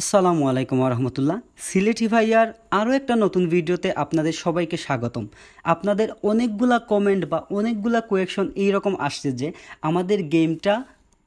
আসসালামু আলাইকুম রহমতুল্লাহ। সিলেটি ভাইয়ার আরও একটা নতুন ভিডিওতে আপনাদের সবাইকে স্বাগতম। আপনাদের অনেকগুলা কমেন্ট বা অনেকগুলা কোয়েকশন এইরকম আসছে যে আমাদের গেমটা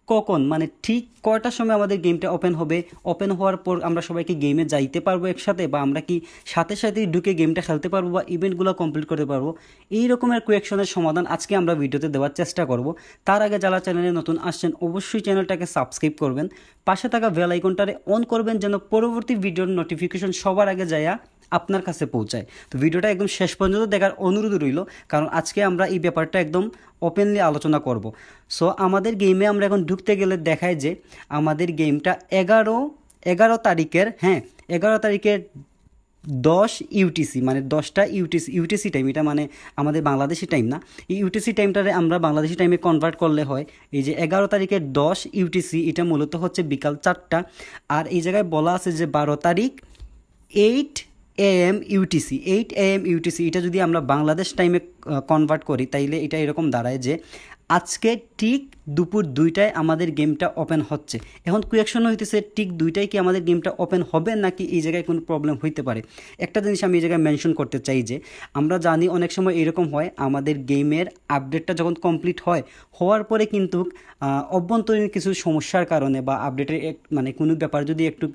কখন মানে ঠিক কয়টার সময় আমাদের গেমটা ওপেন হবে, ওপেন হওয়ার পর আমরা সবাইকে গেমে যাইতে পারবো একসাথে, বা আমরা কি সাথে সাথেই ঢুকে গেমটা খেলতে পারবো বা ইভেন্টগুলো কমপ্লিট করতে পারবো। এই রকমের কোয়েকশনের সমাধান আজকে আমরা ভিডিওতে দেওয়ার চেষ্টা করব। তার আগে যারা চ্যানেলে নতুন আসছেন অবশ্যই চ্যানেলটাকে সাবস্ক্রাইব করবেন, পাশে থাকা বেল আইকনটারে অন করবেন যেন পরবর্তী ভিডিওর নোটিফিকেশন সবার আগে যায়া আপনার কাছে পৌঁছায়। তো ভিডিওটা একদম শেষ পর্যন্ত দেখার অনুরোধ রইল, কারণ আজকে আমরা এই ব্যাপারটা একদম ওপেনলি আলোচনা করব। সো আমাদের গেমে আমরা এখন ঢুকতে গেলে দেখায় যে আমাদের গেমটা এগারো তারিখের 11 তারিখের 10 UTC মানে 10টা ইউটিসি টাইম, এটা মানে আমাদের বাংলাদেশি টাইম না। এই ইউটিসি টাইমটারে আমরা বাংলাদেশি টাইমে কনভার্ট করলে হয় এই যে 11 তারিখের 10 UTC, এটা মূলত হচ্ছে বিকাল 4টা। আর এই জায়গায় বলা আছে যে 12 তারিখ 8 AM UTC, 8 AM UTC, এটা যদি আমরা বাংলাদেশ টাইমে কনভার্ট করি তাইলে এটা এরকম দাঁড়ায় যে আজকে ঠিক দুপুর 2টায় আমাদের গেমটা ওপেন হচ্ছে। এখন কোয়েকশন হইতেছে ঠিক 2টায় কি আমাদের গেমটা ওপেন হবে নাকি এই জায়গায় কোনো প্রবলেম হইতে পারে। একটা জিনিস আমি এই জায়গায় মেনশন করতে চাই যে আমরা জানি অনেক সময় এরকম হয়, আমাদের গেমের আপডেটটা যখন কমপ্লিট হওয়ার পরে কিন্তু অভ্যন্তরীণ কিছু সমস্যার কারণে বা আপডেটের মানে কোনো ব্যাপার যদি একটু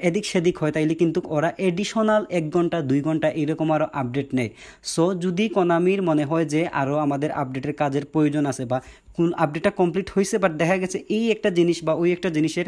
এদিক সেদিক হয় তাইলে কিন্তু ওরা এডিশনাল 1 ঘন্টা 2 ঘন্টা এরকম আরও আপডেট নেয়। সো যদি কোনামির মনে হয় যে আরও আমাদের আপডেটের কাজের প্রয়োজন আছে বা কোন আপডেটটা কমপ্লিট হয়েছে বাট দেখা গেছে এই একটা জিনিস বা ওই একটা জিনিসের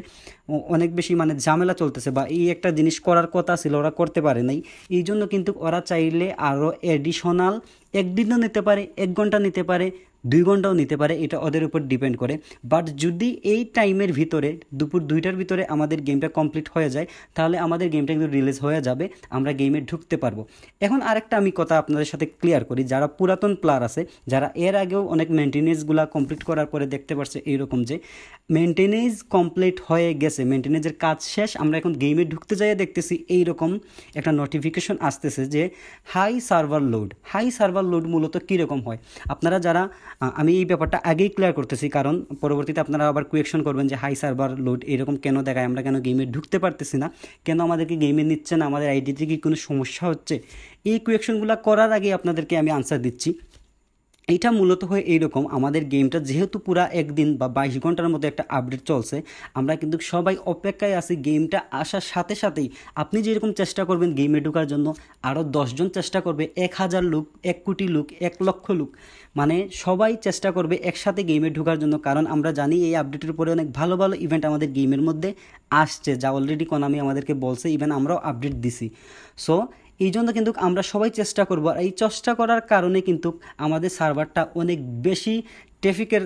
অনেক বেশি মানে ঝামেলা চলতেছে বা এই একটা জিনিস করার কথা ছিল ওরা করতে পারে নাই, এই জন্য কিন্তু ওরা চাইলে আরও এডিশনাল 1 দিনও নিতে পারে, 1 ঘন্টা নিতে পারে, 2 ঘন্টাও নিতে পারে, এটা ওদের উপর ডিপেন্ড করে। বাট যদি এই টাইমের ভিতরে দুপুর 2টার ভিতরে আমাদের গেমটা কমপ্লিট হয়ে যায় তাহলে আমাদের গেমটা কিন্তু রিলিজ হয়ে যাবে, আমরা গেমে ঢুকতে পারবো। এখন আরেকটা আমি কথা আপনাদের সাথে ক্লিয়ার করি, যারা পুরাতন প্লেয়ার আছে, যারা এর আগেও অনেক মেনটেনেন্সগুলো কমপ্লিট করার পরে দেখতে পারছে এইরকম যে মেনটেনেন্স কমপ্লিট হয়ে গেছে, মেনটেনেন্সের কাজ শেষ, আমরা এখন গেমে ঢুকতে যাই দেখতেছি এইরকম একটা নোটিফিকেশন আসতেছে যে হাই সার্ভার লোড মূলত কীরকম হয়। আপনারা যারা আমি এই ব্যাপারটা আগেই ক্লিয়ার করতেছি, কারণ পরবর্তীতে আপনারা আবার কোয়েকশন করবেন যে হাই সার্ভার লোড এরকম কেন দেখায়, আমরা কেন গেমে ঢুকতে পারতেছি না, কেন আমাদেরকে গেমে নিচ্ছে না, আমাদের আইডিতে কি কোনো সমস্যা হচ্ছে। এই কোয়েকশনগুলো করার আগে আপনাদেরকে আমি আনসার দিচ্ছি। এইটা মূলত হয় এইরকম, আমাদের গেমটা যেহেতু পুরা একদিন বা 22 ঘন্টার মতো একটা আপডেট চলছে, আমরা কিন্তু সবাই অপেক্ষায় আছি গেমটা আসার সাথে সাথেই। আপনি যেরকম চেষ্টা করবেন গেমে ঢোকার জন্য, আরও 10 জন চেষ্টা করবে, 1000 লোক, 1 কোটি লোক, 1 লক্ষ লোক, মানে সবাই চেষ্টা করবে একসাথে গেমে ঢোকার জন্য। কারণ আমরা জানি এই আপডেটের পরে অনেক ভালো ভালো ইভেন্ট আমাদের গেমের মধ্যে আসছে, যা অলরেডি কোনামি আমাদেরকে বলছে, ইভেন আমরাও আপডেট দিছি। সো এই জন্য কিন্তু আমরা সবাই চেষ্টা করবো, আর এই চেষ্টা করার কারণে কিন্তু আমাদের সার্ভারটা অনেক বেশি ট্রাফিকের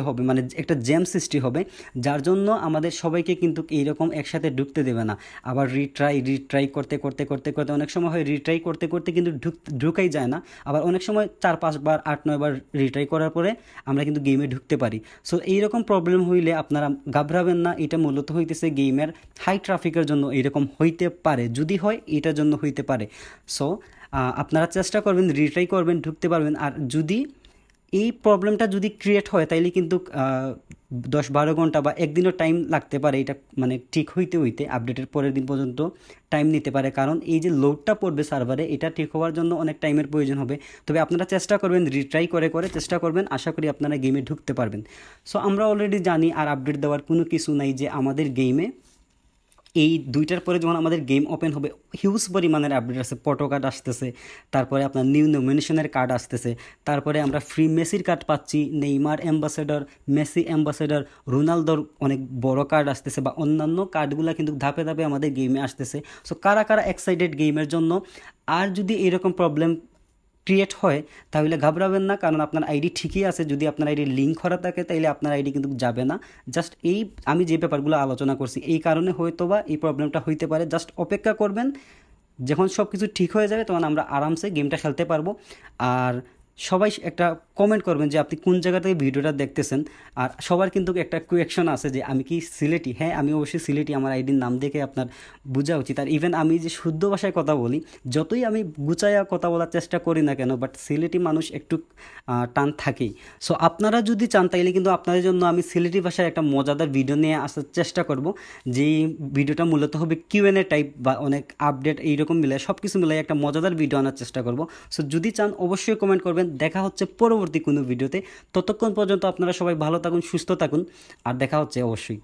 হবে, মানে একটা জ্যাম সৃষ্টি হবে, যার জন্য আমাদের সবাইকে কিন্তু এইরকম একসাথে ঢুকতে দেবে না। আবার রিট্রাই করতে করতে করতে করতে অনেক সময় হয় রিট্রাই করতে করতে কিন্তু ঢুকাই যায় না, আবার অনেক সময় 4-5 বার 8-9 বার রিট্রাই করার পরে আমরা কিন্তু গেমে ঢুকতে পারি। সো এইরকম প্রবলেম হইলে আপনারা ঘাবড়াবেন না, এটা মূলত হইতেছে গেমের হাই ট্রাফিকের জন্য এইরকম হইতে পারে, যদি হয় এটার জন্য হইতে পারে। সো আপনারা চেষ্টা করবেন, রিট্রাই করবেন, ঢুকতে পারবেন। আর যদি এই প্রবলেমটা যদি ক্রিয়েট হয় তাইলে কিন্তু 10-12 ঘন্টা বা একদিনও টাইম লাগতে পারে, এটা মানে ঠিক হইতে আপডেটের পরের দিন পর্যন্ত টাইম নিতে পারে, কারণ এই যে লোডটা পড়বে সার্ভারে এটা ঠিক হওয়ার জন্য অনেক টাইমের প্রয়োজন হবে। তবে আপনারা চেষ্টা করবেন, রিট্রাই করে করে চেষ্টা করবেন, আশা করি আপনারা গেমে ঢুকতে পারবেন। সো আমরা অলরেডি জানি আর আপডেট দেওয়ার কোনো কিছু নাই যে আমাদের গেমে এই 2টার পরে যখন আমাদের গেম ওপেন হবে হিউজ পরিমাণের আপডেট আছে, ফটো কার্ড আসতেছে, তারপরে আপনার নিউ নমিনেশনের কার্ড আসতেছে, তারপরে আমরা ফ্রি মেসির কার্ড পাচ্ছি, নেইমার অ্যাম্বাসেডর, মেসি অ্যাম্বাসেডর, রোনালদোর অনেক বড় কার্ড আসতেছে, বা অন্যান্য কার্ডগুলো কিন্তু ধাপে ধাপে আমাদের গেমে আসতেছে। সো কারা কারা এক্সাইটেড গেমের জন্য। আর যদি এরকম প্রবলেম ক্রিয়েট হয় তাহলে ঘাবড়াবেন না, কারণ আপনার আইডি ঠিকই আছে, যদি আপনার আইডি লিঙ্ক করা থাকে তাইলে আপনার আইডি কিন্তু যাবে না। জাস্ট এই আমি যে ব্যাপারগুলো আলোচনা করছি এই কারণে হয়তো বা এই প্রবলেমটা হইতে পারে, জাস্ট অপেক্ষা করবেন, যখন সব কিছু ঠিক হয়ে যাবে তখন আমরা আরামসে গেমটা খেলতে পারবো। আর সবাই একটা কমেন্ট করবেন যে আপনি কোন জায়গা থেকে ভিডিওটা দেখতেছেন। আর সবার কিন্তু একটা কোয়েকশন আছে যে আমি কি সিলেটি? হ্যাঁ, আমি অবশ্যই সিলেটি, আমার আইডির নাম দেখে আপনার বোঝা উচিত। আর ইভেন আমি যে শুদ্ধ ভাষায় কথা বলি, যতই আমি গুছাইয়া কথা বলার চেষ্টা করি না কেন, বাট সিলেটি মানুষ একটু টান থাকেই। সো আপনারা যদি চান তাইলে কিন্তু আপনাদের জন্য আমি সিলেটি ভাষায় একটা মজাদার ভিডিও নিয়ে আসার চেষ্টা করব, যেই ভিডিওটা মূলত হবে কিউএনএ টাইপ বা অনেক আপডেট এইরকম মিলে সব কিছু মিলে একটা মজাদার ভিডিও আনার চেষ্টা করব। সো যদি চান অবশ্যই কমেন্ট করবেন। দেখা হচ্ছে পরবর্তী কোনো ভিডিওতে। ততক্ষণ পর্যন্ত আপনারা সবাই ভালো থাকুন, সুস্থ থাকুন, আর দেখা হচ্ছে অবশ্যই।